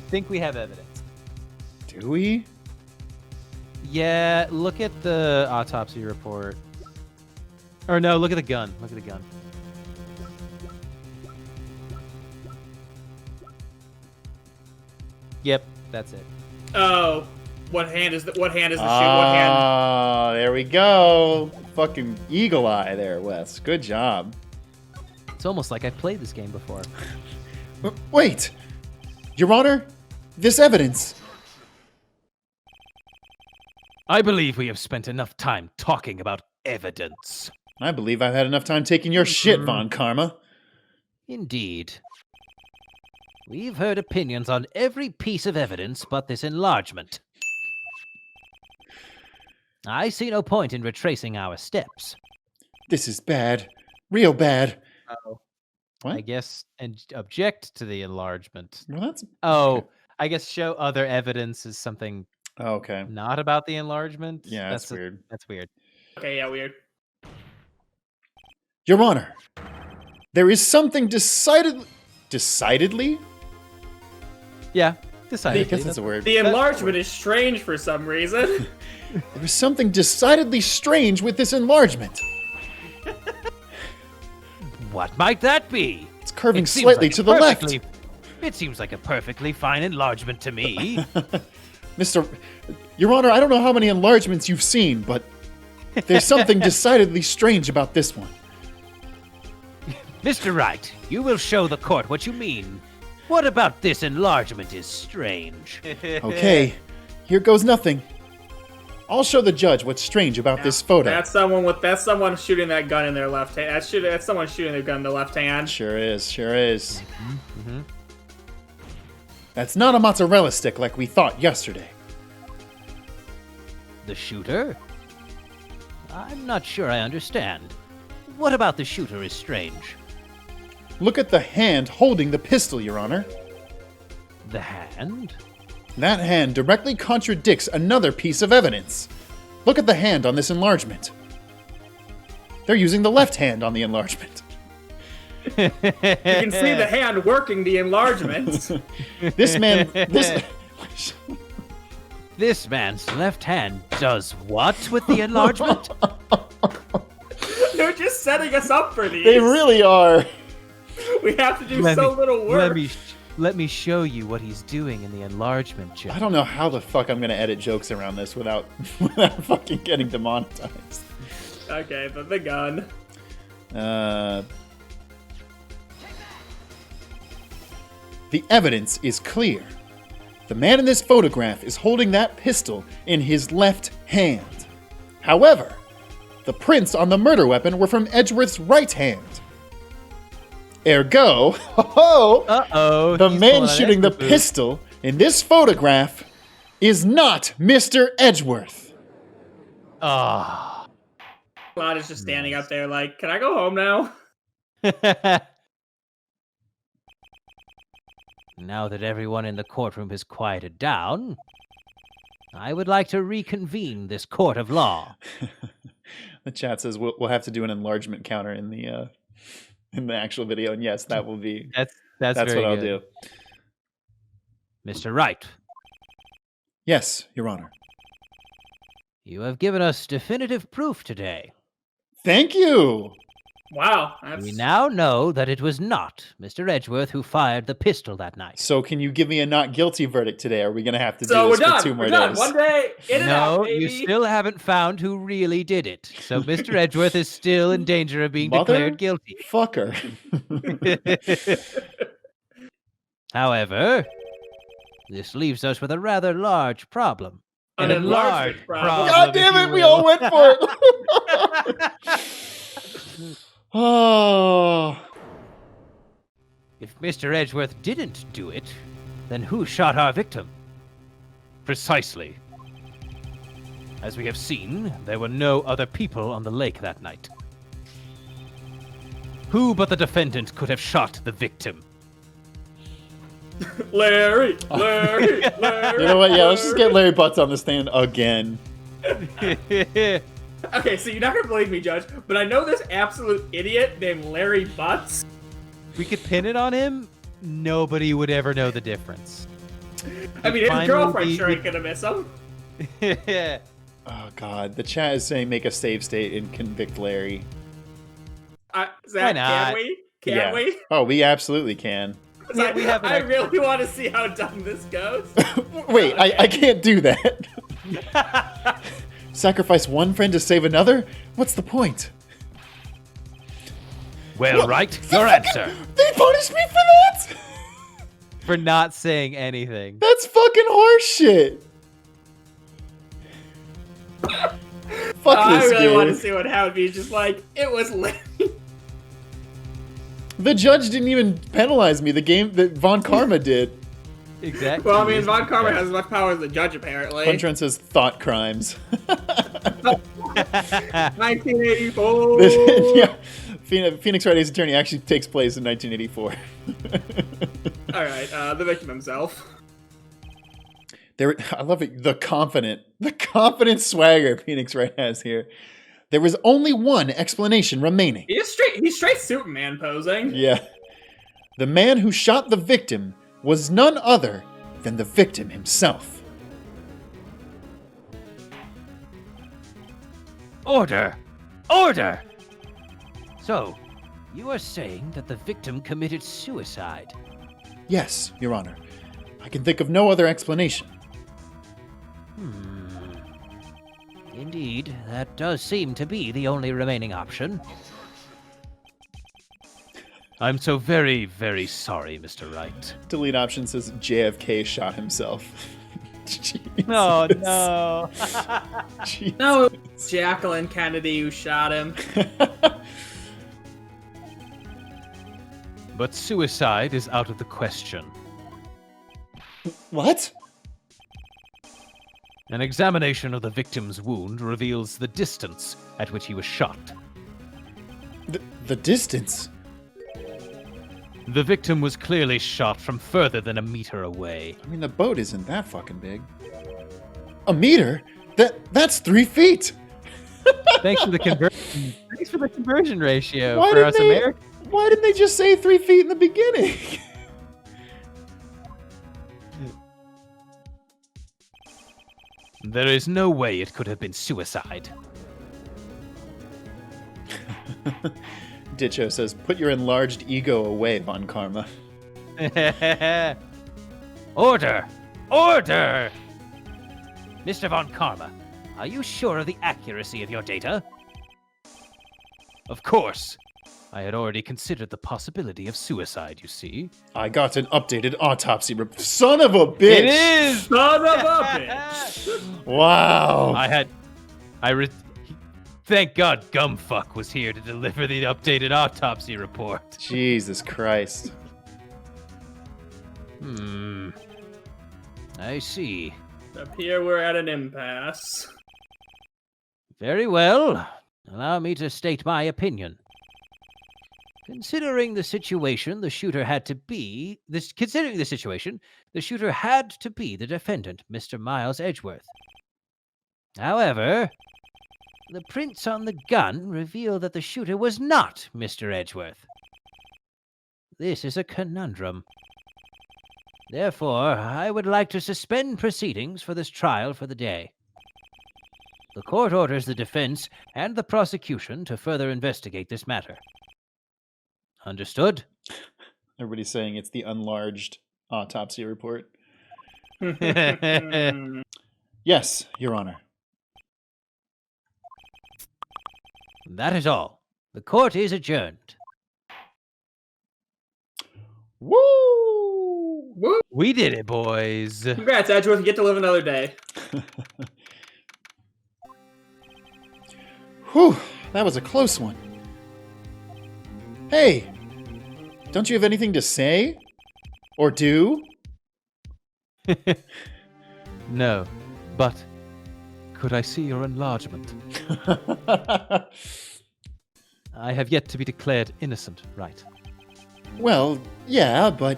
Speaker 5: think we have evidence.
Speaker 2: Do we?
Speaker 5: Yeah, look at the autopsy report. Or no, look at the gun. Look at the gun. Yep, that's it.
Speaker 4: Oh, what hand is the shoe? What hand?
Speaker 2: Ah, there we go. Fucking eagle eye there, Wes. Good job.
Speaker 5: It's almost like I've played this game before.
Speaker 2: Wait! Your Honor, this evidence.
Speaker 1: I believe we have spent enough time talking about evidence.
Speaker 2: I believe I've had enough time taking your shit, Von Karma.
Speaker 5: Indeed. We've heard opinions on every piece of evidence but this enlargement. I see no point in retracing our steps.
Speaker 2: This is bad. Real bad. What?
Speaker 5: I guess, and object to the enlargement.
Speaker 2: Well, that's
Speaker 5: Oh,
Speaker 2: okay.
Speaker 5: I guess show other evidence is something
Speaker 2: Oh, okay.
Speaker 5: not about the enlargement.
Speaker 2: Yeah, that's weird.
Speaker 5: That's weird.
Speaker 4: Okay, yeah, weird.
Speaker 2: Your Honor, there is something decidedly?
Speaker 5: Yeah,
Speaker 2: I
Speaker 5: decidedly.
Speaker 2: guess that's a word.
Speaker 4: The enlargement is strange for some reason.
Speaker 2: There is something decidedly strange with this enlargement.
Speaker 1: What might that be?
Speaker 2: It's curving
Speaker 1: It seems
Speaker 2: slightly
Speaker 1: like
Speaker 2: to
Speaker 1: a
Speaker 2: the left.
Speaker 1: perfectly- It seems like a perfectly fine enlargement to me.
Speaker 2: Your Honor, I don't know how many enlargements you've seen, but there's something decidedly strange about this one.
Speaker 1: Mr. Wright, you will show the court what you mean. What about this enlargement is strange?
Speaker 2: Okay, here goes nothing. I'll show the judge what's strange about this photo.
Speaker 4: That's someone shooting that gun in their left hand. That's someone shooting their gun in the left hand.
Speaker 2: Sure is, sure is. That's not a mozzarella stick like we thought yesterday.
Speaker 1: The shooter? I'm not sure I understand. What about the shooter is strange?
Speaker 2: Look at the hand holding the pistol, Your Honor.
Speaker 1: The hand?
Speaker 2: That hand directly contradicts another piece of evidence. Look at the hand on this enlargement. They're using the left hand on the enlargement.
Speaker 4: You can see the hand working the enlargement.
Speaker 2: This man,
Speaker 1: This man's left hand does what with the enlargement?
Speaker 4: They're just setting us up for these.
Speaker 2: they really are.
Speaker 4: We have to do
Speaker 5: Let
Speaker 4: so
Speaker 5: me-
Speaker 4: little work.
Speaker 5: Let me show you what he's doing in the enlargement,
Speaker 2: I
Speaker 5: Judge.
Speaker 2: don't know how the fuck I'm gonna edit jokes around this without fucking getting demonetized.
Speaker 4: Okay, but the gun.
Speaker 2: The evidence is clear. The man in this photograph is holding that pistol in his left hand. However, the prints on the murder weapon were from Edgeworth's right hand. Ergo,
Speaker 5: Uh-oh.
Speaker 2: the
Speaker 5: he's
Speaker 2: man
Speaker 5: pulling out
Speaker 2: shooting the
Speaker 5: extra boost.
Speaker 2: pistol in this photograph is not Mr. Edgeworth.
Speaker 5: Ah.
Speaker 4: Lotta's just standing up there like, can I go home now?
Speaker 1: Now that everyone in the courtroom has quieted down, I would like to reconvene this court of law.
Speaker 2: The chat says we'll have to do an enlargement counter in the actual video, and yes, that will be.
Speaker 5: That's
Speaker 2: That's
Speaker 5: very
Speaker 2: what I'll
Speaker 5: good.
Speaker 2: do.
Speaker 1: Mr. Wright,
Speaker 2: Yes, Your Honor.
Speaker 1: you have given us definitive proof today.
Speaker 2: Thank you.
Speaker 4: Wow. That's...
Speaker 1: We now know that it was not Mr. Edgeworth who fired the pistol that night.
Speaker 2: So, can you give me a not guilty verdict today? Or are we gonna have to
Speaker 4: So
Speaker 2: do
Speaker 4: we're
Speaker 2: this
Speaker 4: done.
Speaker 2: for 2 more
Speaker 4: We're done.
Speaker 2: days?
Speaker 4: One day, in and out,
Speaker 1: No,
Speaker 4: baby.
Speaker 1: you still haven't found who really did it. So Mr. Edgeworth is still in danger of being declared guilty.
Speaker 2: Fucker.
Speaker 1: However, this leaves us with a rather large problem.
Speaker 4: An enlargement problem.
Speaker 2: God damn it! We all went for it. Oh.
Speaker 1: If Mr. Edgeworth didn't do it, then who shot our victim? Precisely. As we have seen, there were no other people on the lake that night. Who but the defendant could have shot the victim?
Speaker 4: Larry.
Speaker 2: You know what? Yeah, let's just get Larry Butts on the stand again.
Speaker 4: Okay, so you're not gonna believe me, Judge, but I know this absolute idiot named Larry Butts.
Speaker 5: We could pin it on him. Nobody would ever know the difference.
Speaker 4: I mean, his
Speaker 5: Finally,
Speaker 4: girlfriend
Speaker 5: we-
Speaker 4: sure ain't gonna miss him.
Speaker 2: Oh God, the chat is saying make a save state and convict Larry.
Speaker 4: Zach,
Speaker 5: not?
Speaker 4: can we? Can
Speaker 2: Yeah.
Speaker 4: we?
Speaker 2: Oh, we absolutely can.
Speaker 4: 'Cause
Speaker 5: Yeah, we have an
Speaker 4: I
Speaker 5: ex-
Speaker 4: really want to see how dumb this goes.
Speaker 2: Wait, I can't do that. Sacrifice one friend to save another? What's the point?
Speaker 1: Well, right, your answer.
Speaker 2: They punished me for that?
Speaker 5: For not saying anything.
Speaker 2: That's fucking horseshit. Fuck
Speaker 4: I
Speaker 2: this
Speaker 4: really
Speaker 2: game.
Speaker 4: want to see what happened. He's just like, it was Larry.
Speaker 2: The judge didn't even penalize me. The game that Von Karma did.
Speaker 5: Exactly.
Speaker 4: Well, I mean, Von Karma has as much power as the judge, apparently.
Speaker 2: PanTran says thought crimes.
Speaker 4: 1984.
Speaker 2: Yeah. Phoenix Wright Ace Attorney actually takes place in 1984.
Speaker 4: All right, the victim himself.
Speaker 2: I love it. The confident swagger Phoenix Wright has here. There was only one explanation remaining.
Speaker 4: He's straight Superman posing.
Speaker 2: Yeah. The man who shot the victim was none other than the victim himself.
Speaker 3: Order! Order! So, you are saying that the victim committed suicide?
Speaker 2: Yes, Your Honor. I can think of no other explanation.
Speaker 3: Indeed, that does seem to be the only remaining option.
Speaker 1: I'm so very, very sorry, Mr. Wright.
Speaker 2: Delete option says JFK shot himself.
Speaker 3: Oh, no.
Speaker 2: Jesus.
Speaker 4: No, it was Jacqueline Kennedy who shot him.
Speaker 1: But suicide is out of the question.
Speaker 2: What?
Speaker 1: An examination of the victim's wound reveals the distance at which he was shot.
Speaker 2: The distance?
Speaker 1: The victim was clearly shot from further than a meter away.
Speaker 2: I mean, the boat isn't that fucking big. A meter? That's 3 feet.
Speaker 5: Thanks for the conversion. Thanks for the conversion ratio
Speaker 2: Why
Speaker 5: for
Speaker 2: didn't
Speaker 5: us
Speaker 2: they-
Speaker 5: Americans.
Speaker 2: Why didn't they just say 3 feet in the beginning?
Speaker 1: There is no way it could have been suicide.
Speaker 2: Ditcho says, put your enlarged ego away, Von Karma.
Speaker 3: Order! Order! Mr. Von Karma, are you sure of the accuracy of your data?
Speaker 1: Of course. I had already considered the possibility of suicide, you see.
Speaker 2: I got an updated autopsy report. Son of a bitch!
Speaker 1: It is!
Speaker 4: Son of a bitch!
Speaker 2: Wow.
Speaker 1: Thank God Gumfuck was here to deliver the updated autopsy report.
Speaker 2: Jesus Christ.
Speaker 3: I see.
Speaker 4: Up here, we're at an impasse.
Speaker 3: Very well. Allow me to state my opinion. Considering the situation, the shooter had to be the defendant, Mr. Miles Edgeworth. However, the prints on the gun reveal that the shooter was not Mr. Edgeworth. This is a conundrum. Therefore, I would like to suspend proceedings for this trial for the day. The court orders the defense and the prosecution to further investigate this matter. Understood?
Speaker 2: Everybody's saying it's the enlarged autopsy report. Yes, Your Honor.
Speaker 3: That is all. The court is adjourned.
Speaker 2: Woo!
Speaker 4: Woo!
Speaker 1: We did it, boys.
Speaker 4: Congrats, Edgeworth. You get to live another day.
Speaker 2: Whew, that was a close one. Hey, don't you have anything to say? Or do?
Speaker 1: No, but could I see your enlargement? I have yet to be declared innocent, right?
Speaker 2: Well, yeah, but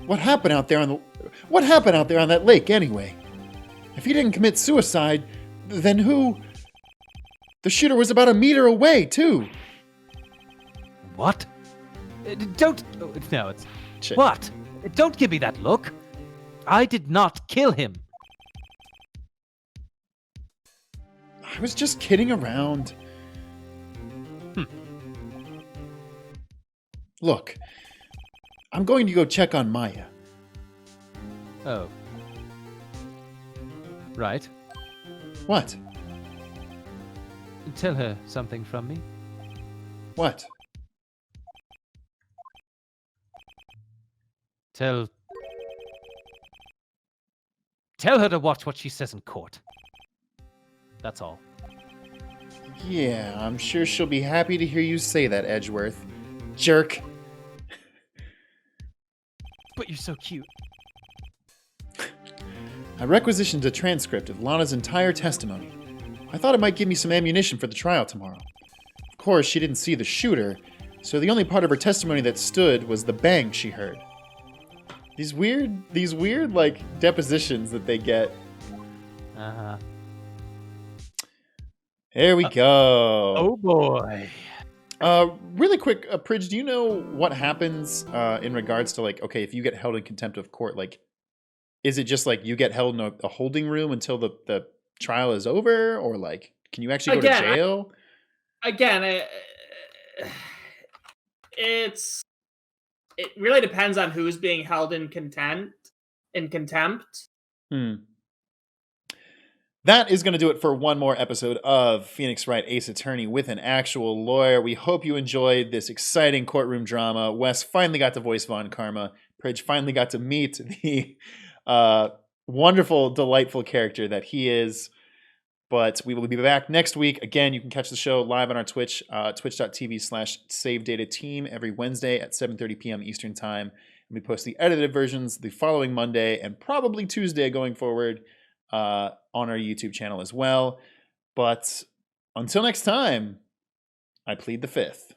Speaker 2: what happened out there on that lake anyway? If he didn't commit suicide, then who? The shooter was about a meter away, too.
Speaker 1: What? Don't. No, it's.
Speaker 2: Shit.
Speaker 3: What? Don't give me that look. I did not kill him.
Speaker 2: I was just kidding around. Look, I'm going to go check on Maya.
Speaker 1: Oh. Right.
Speaker 2: What?
Speaker 1: Tell her something from me.
Speaker 2: What?
Speaker 1: Tell her to watch what she says in court. That's all.
Speaker 2: Yeah, I'm sure she'll be happy to hear you say that, Edgeworth. Jerk.
Speaker 1: But you're so cute.
Speaker 2: I requisitioned a transcript of Lotta's entire testimony. I thought it might give me some ammunition for the trial tomorrow. Of course, she didn't see the shooter, so the only part of her testimony that stood was the bang she heard. These weird like depositions that they get.
Speaker 3: Uh-huh.
Speaker 2: There we go.
Speaker 5: Oh boy.
Speaker 2: Really quick, Prij, do you know what happens in regards to like, okay, if you get held in contempt of court, like, is it just like you get held in a holding room until the trial is over, or like, can you actually go to jail?
Speaker 4: It really depends on who's being held in contempt.
Speaker 2: That is going to do it for one more episode of Phoenix Wright Ace Attorney with an actual lawyer. We hope you enjoyed this exciting courtroom drama. Wes finally got to voice Von Karma. Prij finally got to meet the wonderful, delightful character that he is. But we will be back next week. Again, you can catch the show live on our Twitch, twitch.tv/SaveDataTeam every Wednesday at 7:30 p.m. Eastern Time. And we post the edited versions the following Monday and probably Tuesday going forward on our YouTube channel as well. But until next time, I plead the fifth.